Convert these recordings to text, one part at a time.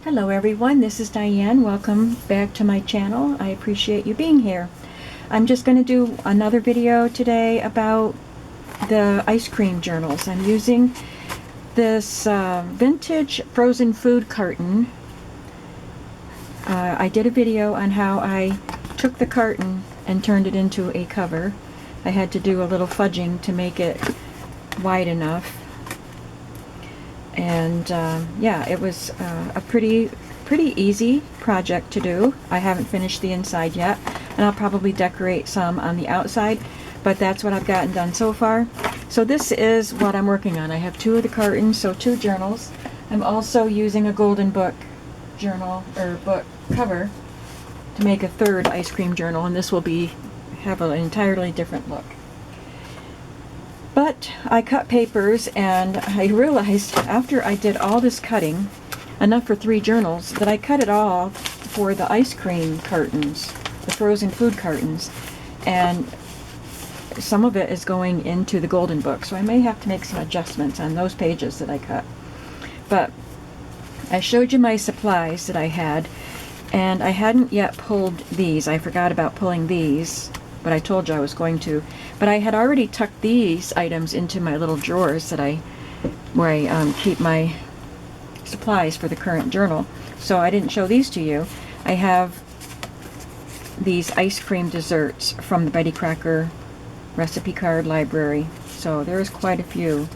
Hello everyone, this is Diane. Welcome back to my channel. I appreciate you being here. I'm just going to do another video today about the ice cream journals. I'm using this vintage frozen food carton. I did a video on how I took the carton and turned it into a cover. I had to do a little fudging to make it wide enough. And yeah, it was a pretty easy project to do. I haven't finished the inside yet, and I'll probably decorate some on the outside, but that's what I've gotten done so far. So this is what I'm working on. I have two of the cartons, so two journals. I'm also using a golden book journal, or book cover, to make a third ice cream journal, and this will have an entirely different look. But I cut papers, and I realized after I did all this cutting, enough for 3 journals, that I cut it all for the ice cream cartons, the frozen food cartons, and some of it is going into the golden book, so I may have to make some adjustments on those pages that I cut. But I showed you my supplies that I had, and I hadn't yet pulled these. I forgot about pulling these, but I told you I was going to. But I had already tucked these items into my little drawers that where I keep my supplies for the current journal. So I didn't show these to you. I have these ice cream desserts from the Betty Crocker recipe card library. So there's quite a few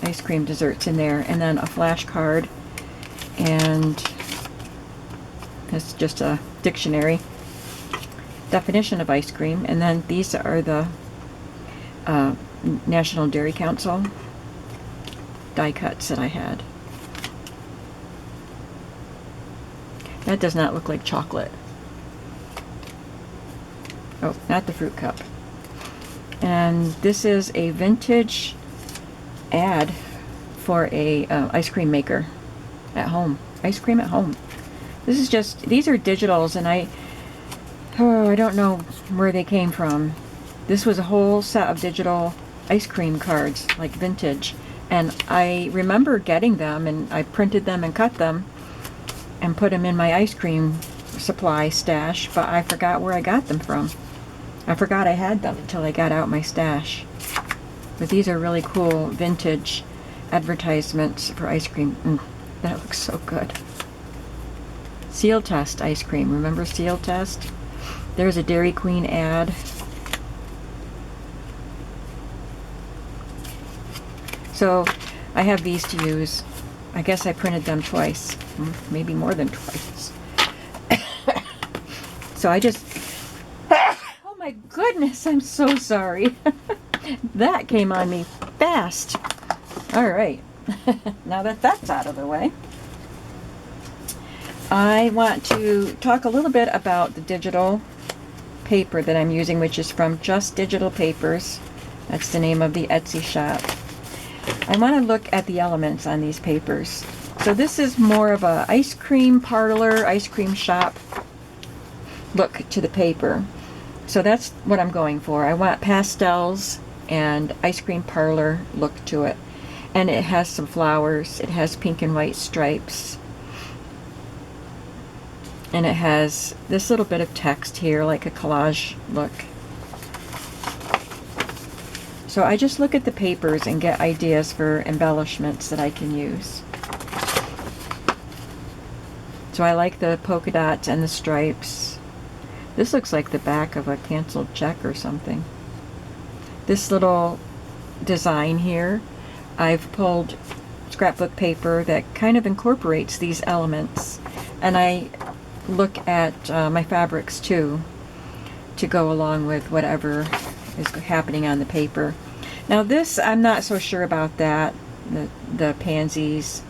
ice cream desserts in there, and then a flashcard, and it's just a dictionary definition of ice cream. And then these are the National Dairy Council die cuts that I had. That does not look like chocolate. Oh, not the fruit cup. And this is a vintage ad for a ice cream maker at home. Ice cream at home. This is just, these are digitals, and I don't know where they came from. This was a whole set of digital ice cream cards, like vintage. And I remember getting them, and I printed them and cut them and put them in my ice cream supply stash, but I forgot where I got them from. I forgot I had them until I got out my stash. But these are really cool vintage advertisements for ice cream. That looks so good. Seal Test ice cream. Remember Seal Test? There's a Dairy Queen ad. So I have these to use. I guess I printed them twice, maybe more than twice. So I just, oh my goodness, I'm so sorry. That came on me fast. All right, now that that's out of the way, I want to talk a little bit about the digital paper that I'm using, which is from Just Digital Papers. That's the name of the Etsy shop. I want to look at the elements on these papers. So this is more of a ice cream parlor, ice cream shop look to the paper. So that's what I'm going for. I want pastels and ice cream parlor look to it. And it has some flowers. It has pink and white stripes. And it has this little bit of text here, like a collage look. So I just look at the papers and get ideas for embellishments that I can use. So I like the polka dots and the stripes. This looks like the back of a canceled check or something. This little design here, I've pulled scrapbook paper that kind of incorporates these elements. And I look at my fabrics too, to go along with whatever is happening on the paper. Now this, I'm not so sure about that. The pansies,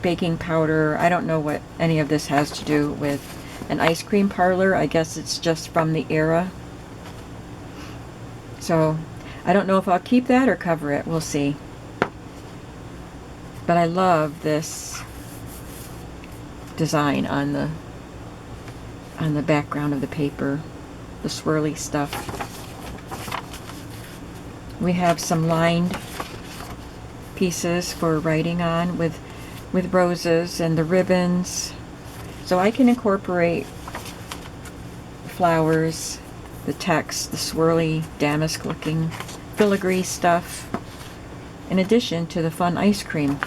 baking powder, I don't know what any of this has to do with an ice cream parlor. I guess it's just from the era. So I don't know if I'll keep that or cover it. We'll see. But I love this design on the background of the paper, the swirly stuff. We have some lined pieces for writing on with roses and the ribbons. So I can incorporate flowers, the text, the swirly damask looking filigree stuff, in addition to the fun ice cream.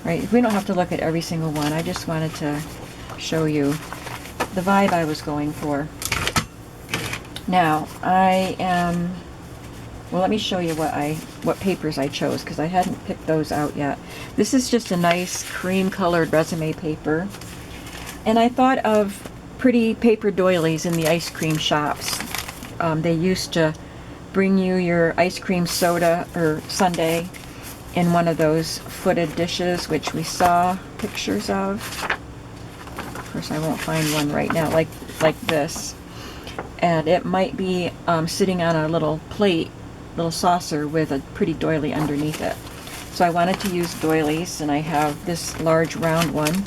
Right? We don't have to look at every single one. I just wanted to show you the vibe I was going for. Now, well, let me show you what papers I chose, because I hadn't picked those out yet. This is just a nice cream colored resume paper. And I thought of pretty paper doilies in the ice cream shops. They used to bring you your ice cream soda or sundae in one of those footed dishes, which we saw pictures of. Of course, I won't find one right now, like this. And it might be sitting on a little plate, little saucer with a pretty doily underneath it. So I wanted to use doilies, and I have this large round one.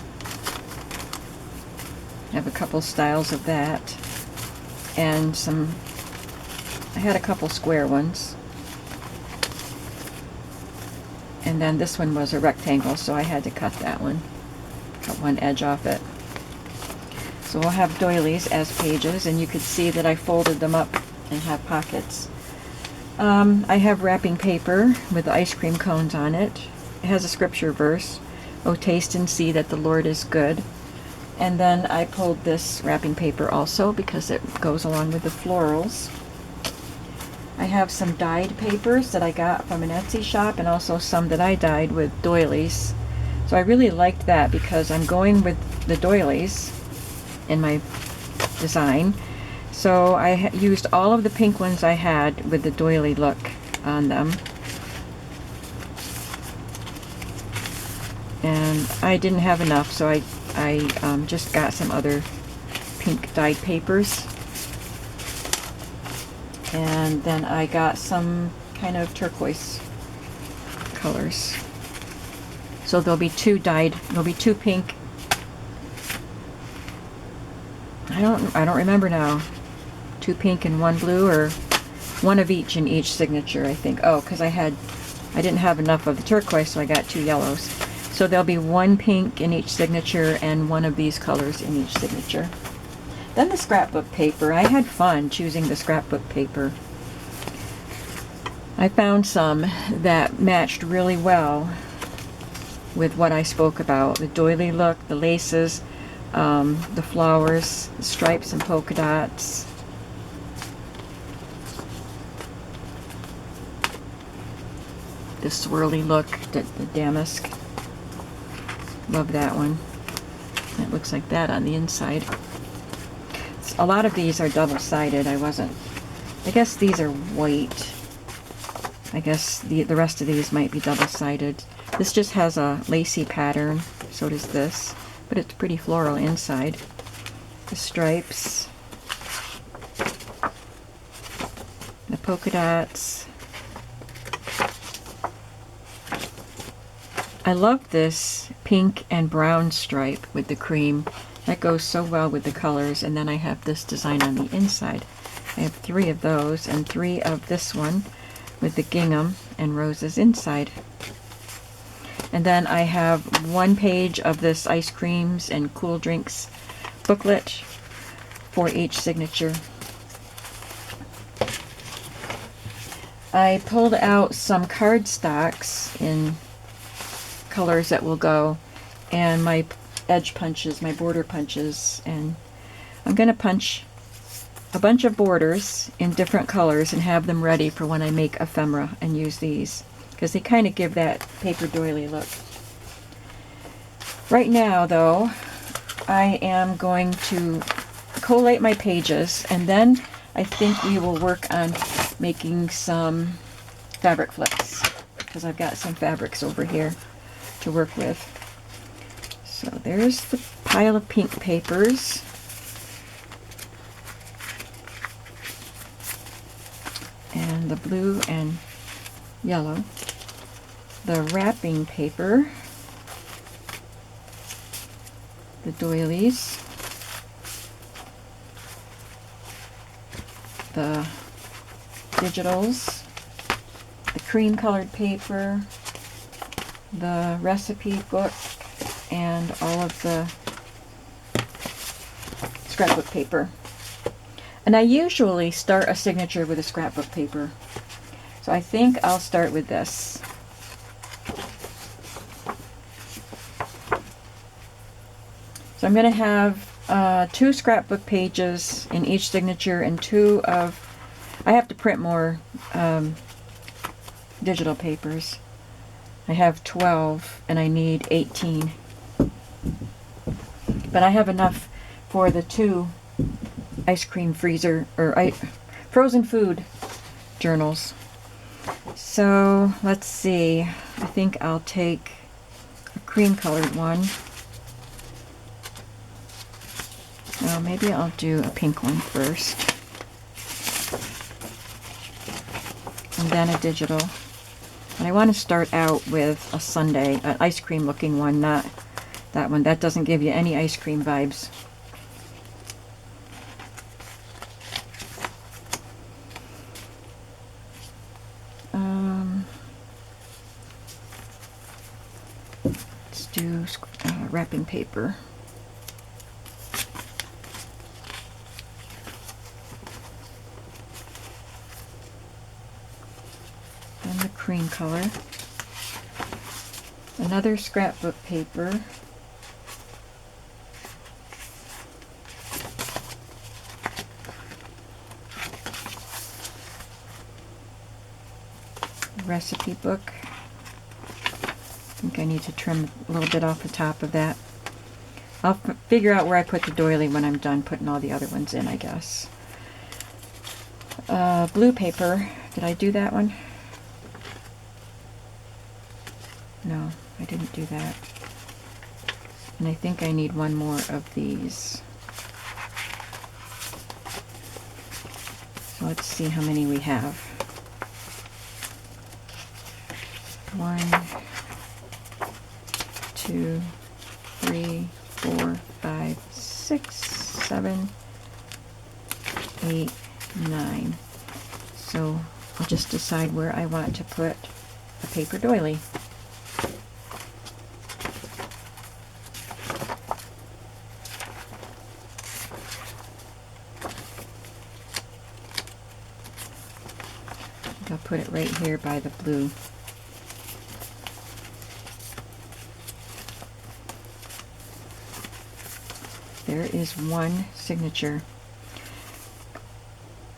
I have a couple styles of that, and I had a couple square ones. And then this one was a rectangle, so I had to cut that one. Cut one edge off it. So we'll have doilies as pages, and you could see that I folded them up and have pockets. I have wrapping paper with the ice cream cones on it. It has a scripture verse, "Oh, taste and see that the Lord is good." And then I pulled this wrapping paper also because it goes along with the florals. I have some dyed papers that I got from an Etsy shop, and also some that I dyed with doilies. So I really liked that because I'm going with the doilies in my design. So I used all of the pink ones I had with the doily look on them. And I didn't have enough, so I just got some other pink dyed papers. And then I got some kind of turquoise colors. So there'll be two pink. I don't remember now. 2 pink and 1 blue, or one of each in each signature, I think. Oh, because I didn't have enough of the turquoise, so I got 2 yellows. So there'll be 1 pink in each signature and 1 of these colors in each signature. Then the scrapbook paper. I had fun choosing the scrapbook paper. I found some that matched really well with what I spoke about. The doily look, the laces, the flowers, the stripes and polka dots. The swirly look, the damask. Love that one. It looks like that on the inside. A lot of these are double-sided. I guess these are white. I guess the rest of these might be double-sided. This just has a lacy pattern, so does this, but it's pretty floral inside. The stripes, the polka dots. I love this pink and brown stripe with the cream. That goes so well with the colors. And then I have this design on the inside. I have 3 of those and 3 of this one with the gingham and roses inside. And then I have 1 page of this ice creams and cool drinks booklet for each signature. I pulled out some cardstocks in colors that will go, and my edge punches, my border punches, and I'm going to punch a bunch of borders in different colors and have them ready for when I make ephemera and use these, because they kind of give that paper doily look. Right now though, I am going to collate my pages, and then I think we will work on making some fabric flips, because I've got some fabrics over here to work with. So there's the pile of pink papers. And the blue and yellow. The wrapping paper. The doilies. The digitals. The cream colored paper. the recipe book and all of the scrapbook paper. And I usually start a signature with a scrapbook paper. So I think I'll start with this. So I'm going to have 2 scrapbook pages in each signature and 2 of, I have to print more digital papers. I have 12 and I need 18. But I have enough for the 2 ice cream freezer or frozen food journals. So let's see, I think I'll take a cream colored one. Well, maybe I'll do a pink one first. And then a digital. And I want to start out with a sundae, an ice cream looking one, not that one. That doesn't give you any ice cream vibes. Let's do wrapping paper. Then the cream color. Another scrapbook paper. Recipe book. I think I need to trim a little bit off the top of that. I'll figure out where I put the doily when I'm done putting all the other ones in, I guess. Blue paper. Did I do that one? No, I didn't do that. And I think I need one more of these. So let's see how many we have. 1, 2, 3, 4, 5, 6, 7, 8, 9. So I'll just decide where I want to put a paper doily. I'll put it right here by the blue. There is one signature.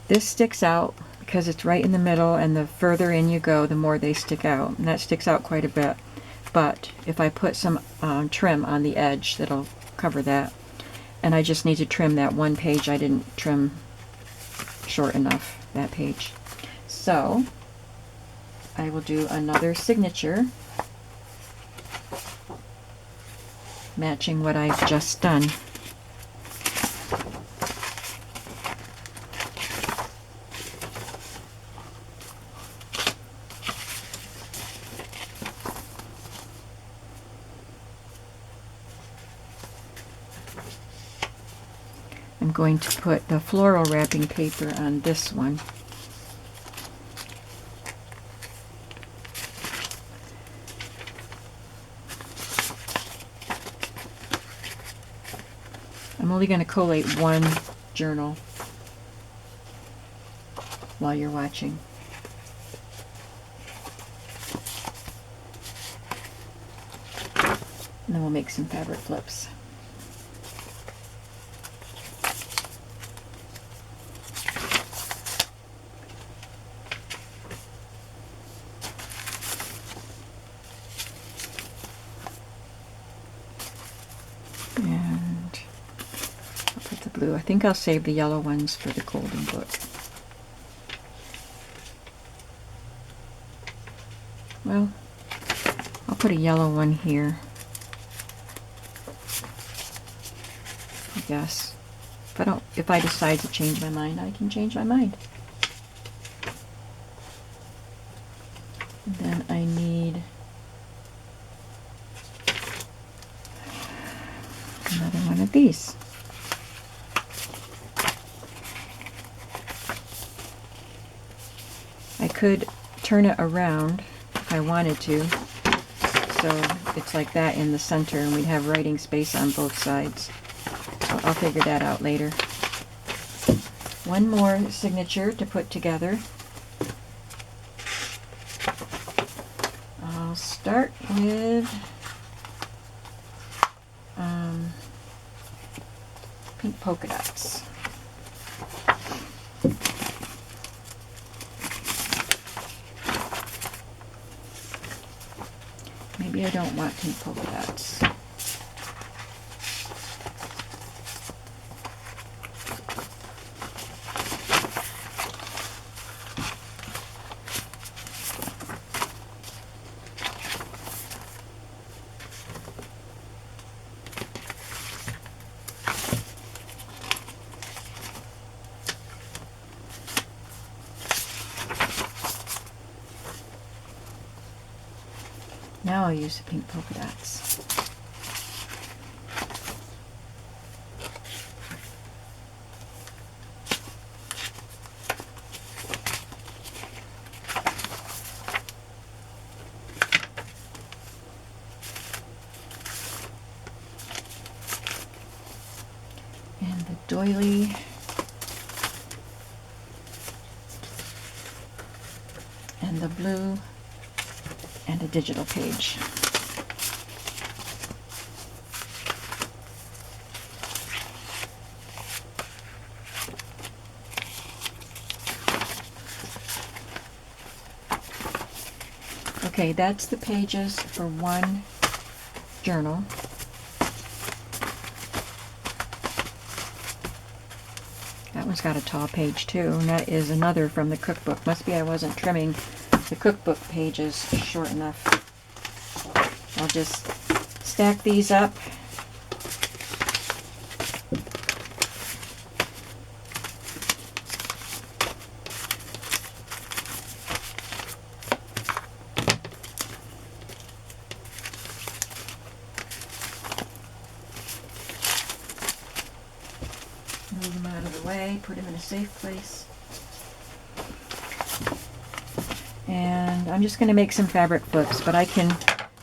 This sticks out because it's right in the middle, and the further in you go, the more they stick out. And that sticks out quite a bit. But if I put some trim on the edge, that'll cover that. And I just need to trim that one page. I didn't trim short enough, that page. So I will do another signature matching what I've just done. I'm going to put the floral wrapping paper on this one. I'm only going to collate one journal while you're watching. And then we'll make some fabric flips. And I'll put the blue. I think I'll save the yellow ones for the golden book. Well, I'll put a yellow one here, I guess. If I decide to change my mind, I can change my mind. And then I need another one of these. I could turn it around if I wanted to, so it's like that in the center, and we'd have writing space on both sides. So I'll figure that out later. One more signature to put together. I'll start with pink polka dots. Maybe I don't want pink polka dots. Now I'll use the pink polka dots. And the doily. And the blue. And a digital page. Okay, that's the pages for one journal. That one's got a tall page too, and that is another from the cookbook. Must be I wasn't trimming the cookbook pages short enough. I'll just stack these up. Move them out of the way, put them in a safe place. And I'm just going to make some fabric flips, but I can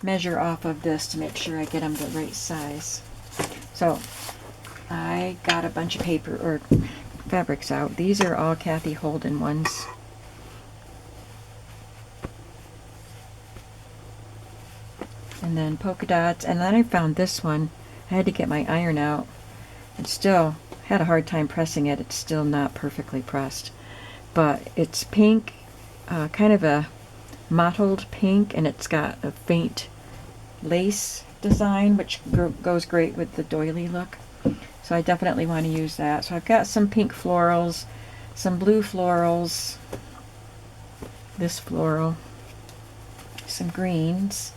measure off of this to make sure I get them the right size. So I got a bunch of paper or fabrics out. These are all Kathy Holden ones. And then polka dots, and then I found this one. I had to get my iron out. It still had a hard time pressing it. It's still not perfectly pressed, but it's pink, kind of a mottled pink, and it's got a faint lace design, which goes great with the doily look. So I definitely want to use that. So I've got some pink florals, some blue florals, this floral, some greens,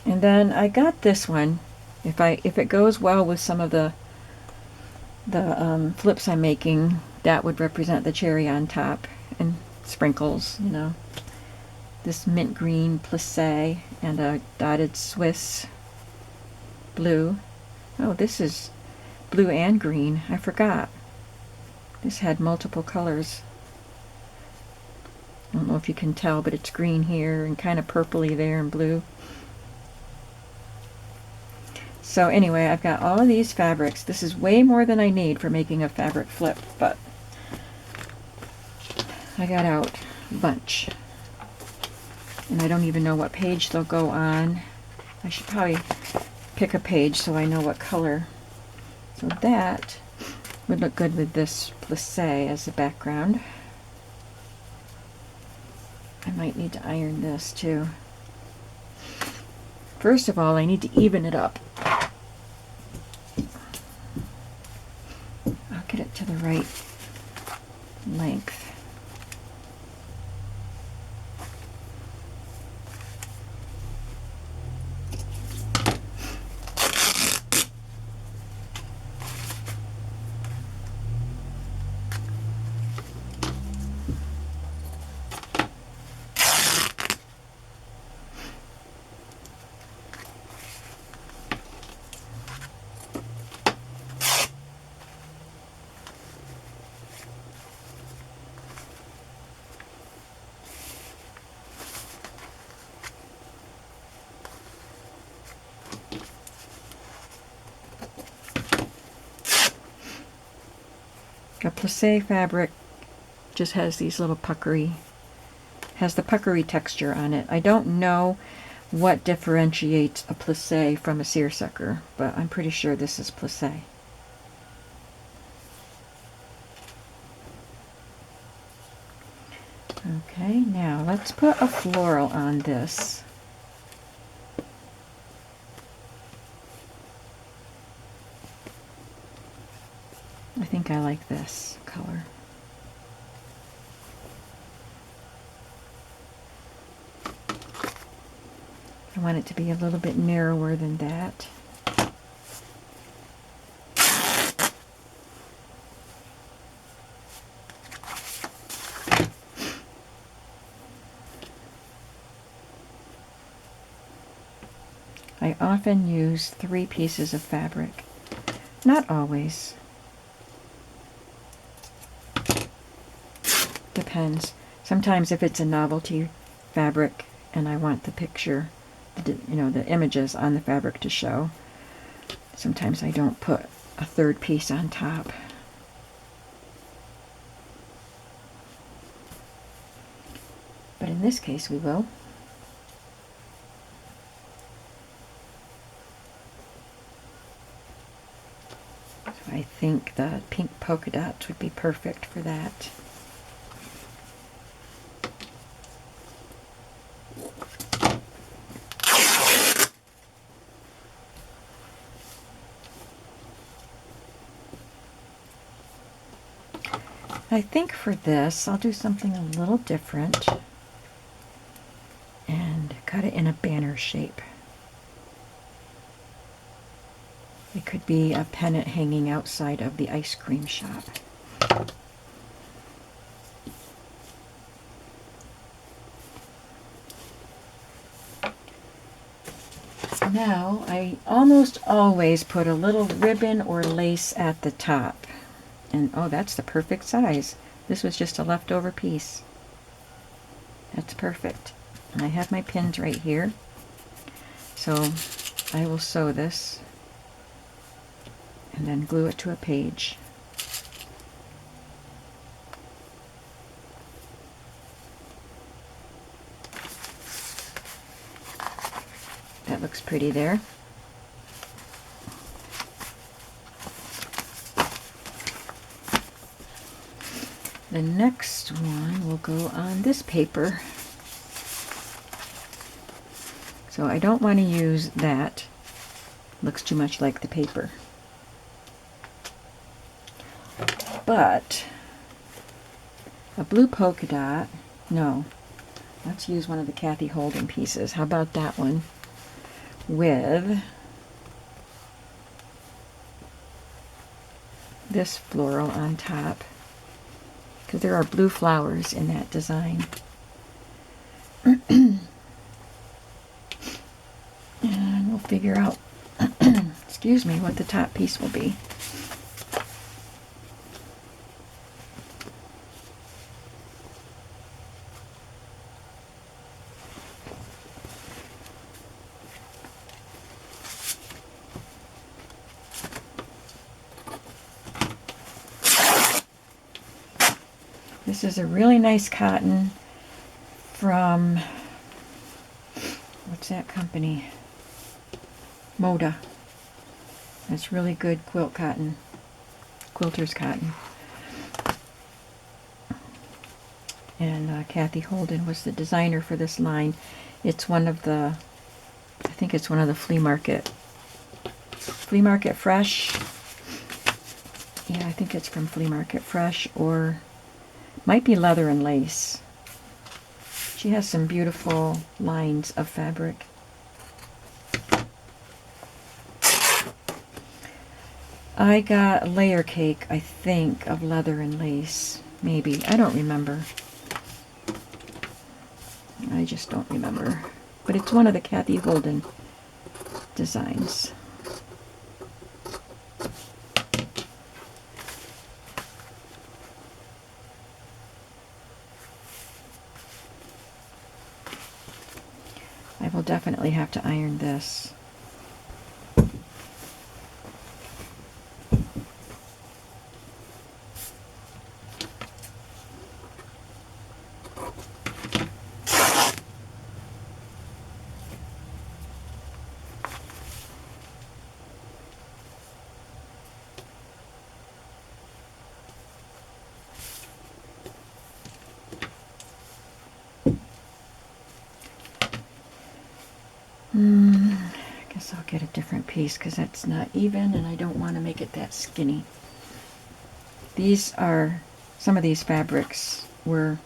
and then I got this one. If it goes well with some of the flips I'm making, that would represent the cherry on top and sprinkles, you know. This mint green plissé and a dotted Swiss blue. Oh, this is blue and green. I forgot. This had multiple colors. I don't know if you can tell, but it's green here and kind of purpley there and blue. So anyway, I've got all of these fabrics. This is way more than I need for making a fabric flip, but I got out a bunch. And I don't even know what page they'll go on. I should probably pick a page so I know what color. So that would look good with this plissé as the background. I might need to iron this too. First of all, I need to even it up. I'll get it to the right length. Plissé fabric just has these little has the puckery texture on it. I don't know what differentiates a plissé from a seersucker, but I'm pretty sure this is plissé. Okay, now let's put a floral on this. I think I like this color. I want it to be a little bit narrower than that. I often use 3 pieces of fabric. Not always. Depends. Sometimes if it's a novelty fabric and I want the picture, the images on the fabric to show, sometimes I don't put a 3rd piece on top. But in this case we will. So I think the pink polka dots would be perfect for that. I think for this, I'll do something a little different and cut it in a banner shape. It could be a pennant hanging outside of the ice cream shop. Now, I almost always put a little ribbon or lace at the top. And oh, that's the perfect size. This was just a leftover piece. That's perfect. And I have my pins right here. So I will sew this and then glue it to a page. That looks pretty there. The next one will go on this paper. So I don't want to use that. Looks too much like the paper. But a blue polka dot, no. Let's use one of the Kathy Holden pieces. How about that one? With this floral on top. Because there are blue flowers in that design. And we'll figure out, excuse me, what the top piece will be. This is a really nice cotton from, what's that company? Moda. It's really good quilt cotton, quilter's cotton. And Kathy Holden was the designer for this line. It's one of the, I think it's one of the Flea Market Fresh. Yeah, I think it's from Flea Market Fresh, or might be Leather and Lace. She has some beautiful lines of fabric. I got a layer cake, I think, of Leather and Lace. Maybe. I don't remember. I just don't remember. But it's one of the Kathy Holden designs. I will definitely have to iron this. I guess I'll get a different piece because that's not even and I don't want to make it that skinny. These are, some of these fabrics were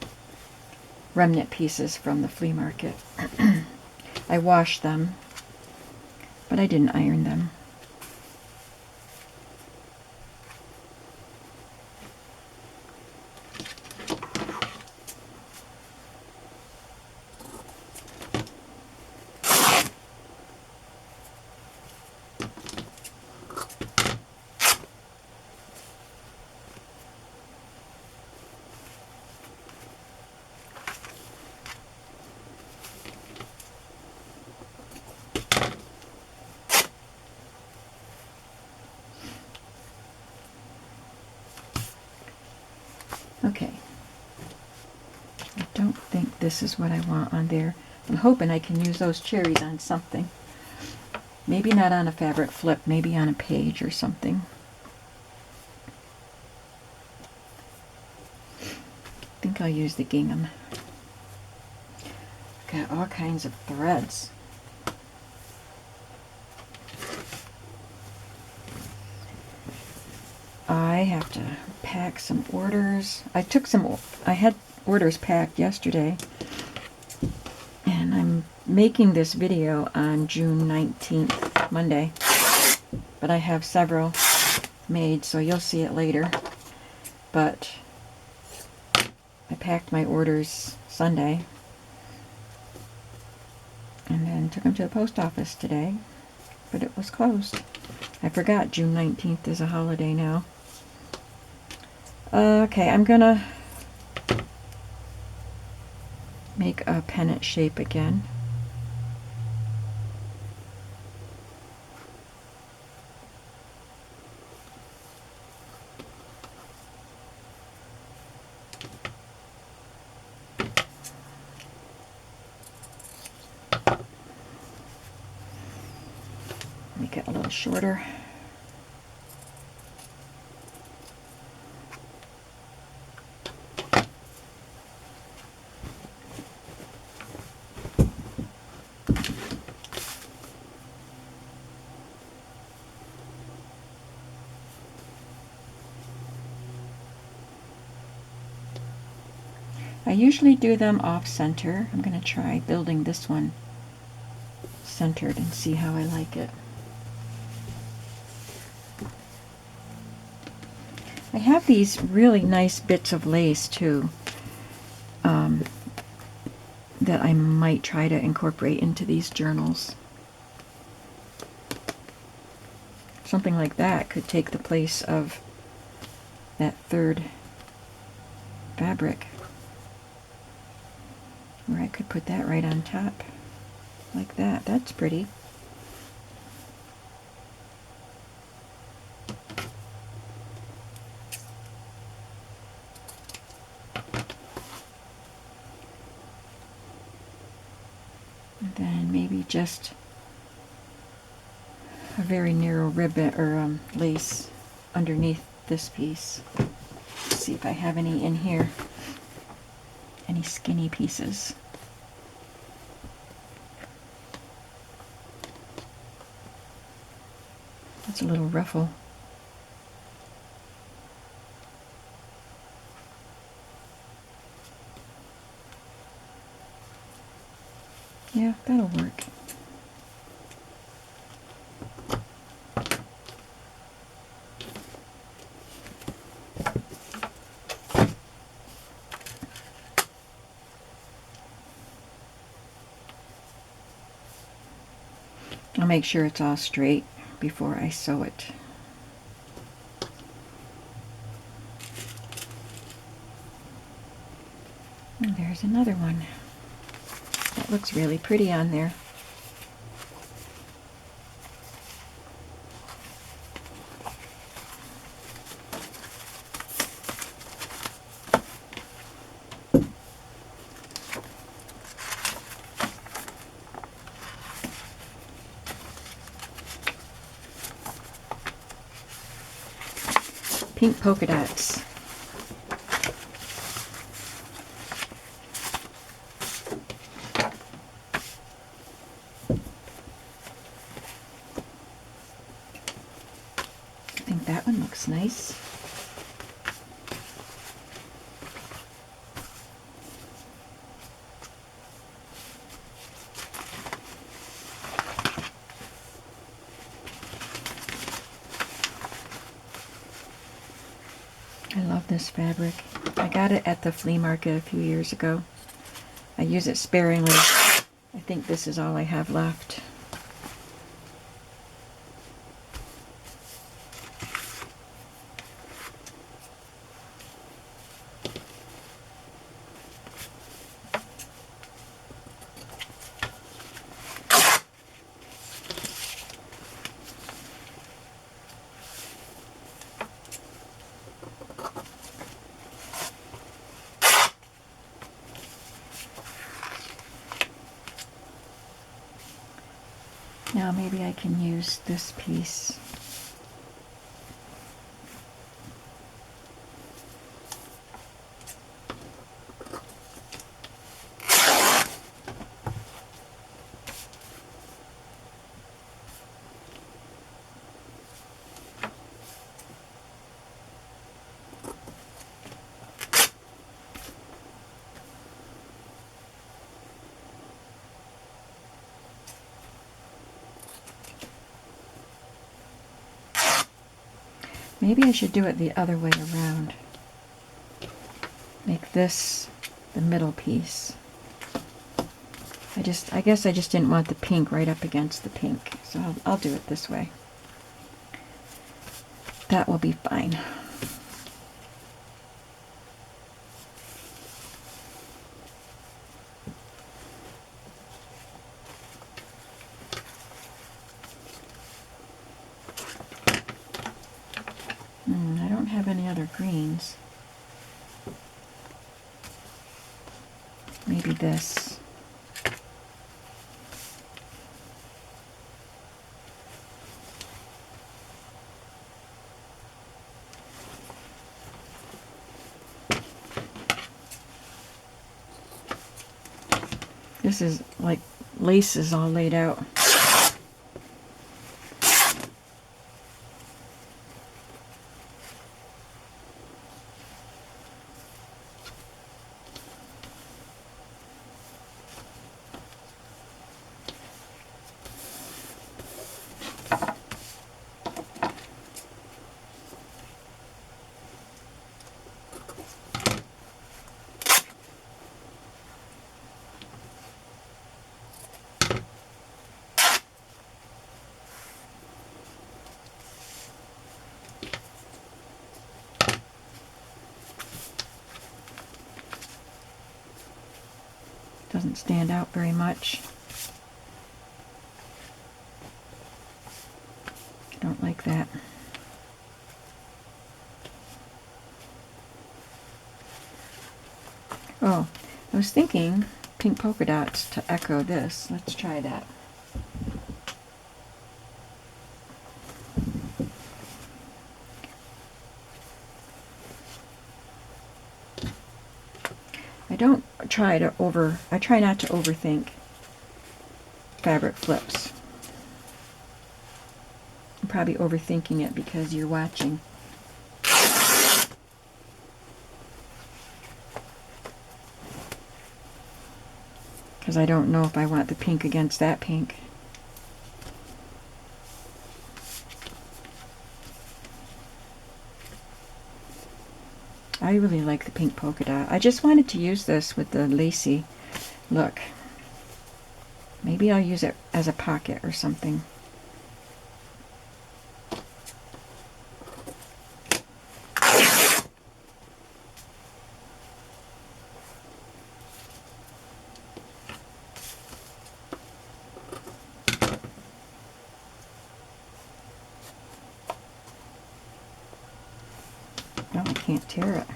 remnant pieces from the flea market. I washed them, but I didn't iron them. Okay. I don't think this is what I want on there. I'm hoping I can use those cherries on something. Maybe not on a fabric flip, maybe on a page or something. I think I'll use the gingham. Got all kinds of threads. I have to pack some orders. I had orders packed yesterday, and I'm making this video on June 19th, Monday, but I have several made, so you'll see it later. But I packed my orders Sunday, and then took them to the post office today, but it was closed. I forgot June 19th is a holiday now. Okay, I'm gonna make a pennant shape again. Make it a little shorter. I usually do them off center. I'm going to try building this one centered and see how I like it. I have these really nice bits of lace too that I might try to incorporate into these journals. Something like that could take the place of that third fabric, or I could put that right on top like that. That's pretty. And then maybe just a very narrow ribbon or lace underneath this piece. Let's see if I have any in here. Any skinny pieces. That's a little ruffle. Yeah, that'll work. I'll make sure it's all straight before I sew it. And there's another one. That looks really pretty on there. Pink polka dots. That's nice. I love this fabric. I got it at the flea market a few years ago. I use it sparingly. I think this is all I have left. Now maybe I can use this piece. Maybe I should do it the other way around. Make this the middle piece. I guess I just didn't want the pink right up against the pink, so I'll do it this way. That will be fine. I don't have any other greens. Maybe this. This is like laces all laid out. Doesn't stand out very much. Don't like that. Oh, I was thinking pink polka dots to echo this. Let's try that. I try not to overthink fabric flips. I'm probably overthinking it because you're watching. Because I don't know if I want the pink against that pink. I really like the pink polka dot. I just wanted to use this with the lacy look. Maybe I'll use it as a pocket or something. No, I can't tear it.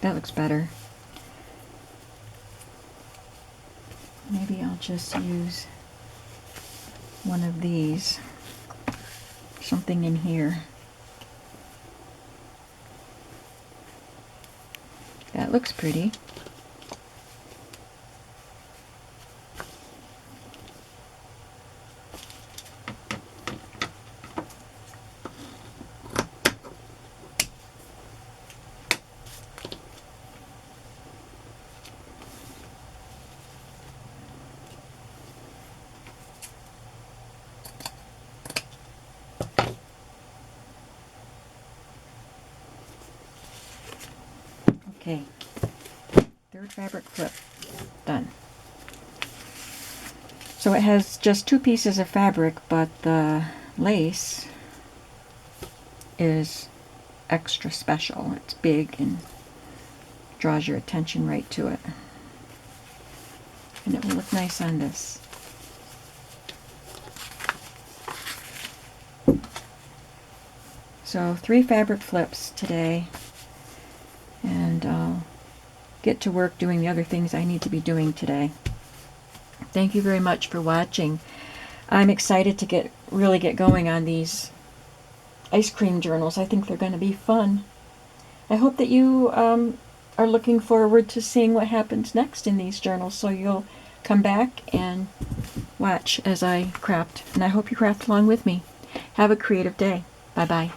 That looks better. Maybe I'll just use one of these. Something in here. That looks pretty. Okay, third fabric flip, done. So it has just 2 pieces of fabric, but the lace is extra special. It's big and draws your attention right to it. And it will look nice on this. So 3 fabric flips today, and I'll get to work doing the other things I need to be doing today. Thank you very much for watching. I'm excited to really get going on these ice cream journals. I think they're going to be fun. I hope that you are looking forward to seeing what happens next in these journals, so you'll come back and watch as I craft. And I hope you craft along with me. Have a creative day. Bye-bye.